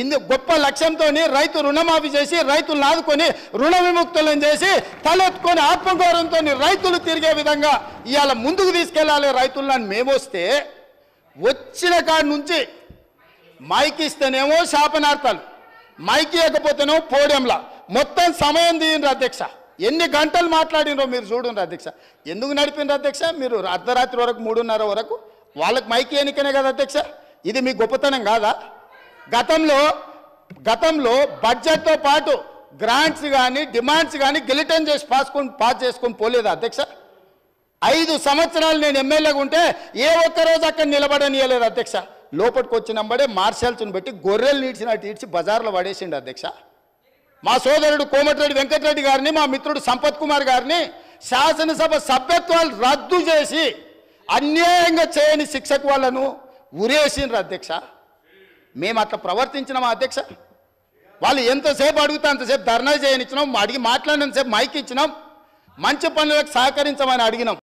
ఇందు గొప్ప లక్ష్యంతో రైతు రుణమాఫీ చేసి రైతులను ఆదుకొని రుణ విముక్తులను చేసి తలెత్తుకొని ఆత్మగౌరవంతో రైతులు తిరిగే విధంగా ఇవాళ ముందుకు తీసుకెళ్ళాలి రైతులను మేమొస్తే వచ్చిన కాడి నుంచి మైక్ ఇస్తేనేమో శాపనార్థాలు, మైక్ ఇవ్వకపోతేనేమో పోడియంలా మొత్తం సమయం తీయండి అధ్యక్ష. ఎన్ని గంటలు మాట్లాడినరో మీరు చూడండి అధ్యక్ష. ఎందుకు నడిపినరు అధ్యక్ష? మీరు అర్ధరాత్రి వరకు 3:30 వరకు వాళ్ళకి మైక్ ఎన్నికనే కదా అధ్యక్ష. ఇది మీ గొప్పతనం కాదా? గతంలో బడ్జెట్తో పాటు గ్రాంట్స్ కానీ డిమాండ్స్ కానీ గిలిటన్ చేసి పాస్ చేసుకొని పోలేదా అధ్యక్ష? 5 సంవత్సరాలు నేను ఎమ్మెల్యేగా ఉంటే ఏ ఒక్కరోజు అక్కడ నిలబడనియలేదు అధ్యక్ష. లోపలికి వచ్చినంబడే మార్షల్స్ని బట్టి గొర్రెలు నీడ్చినట్టు ఈడ్చి బజార్లో పడేసిండు అధ్యక్ష. మా సోదరుడు కోమటిరెడ్డి వెంకటరెడ్డి గారిని, మా మిత్రుడు సంపత్ కుమార్ గారిని శాసనసభ సభ్యత్వాలు రద్దు చేసి అన్యాయంగా చేయని శిక్షకు వాళ్ళను ఉరేసిండ్రు అధ్యక్ష. మేము అట్లా ప్రవర్తించినామా అధ్యక్ష? వాళ్ళు ఎంతసేపు అడిగితే అంతసేపు ధర్నా చేయనిచ్చినాం, అడిగి మాట్లాడినంతసేపు మైక్ ఇచ్చినాం, మంచి పనులకు సహకరించమని అడిగినాం.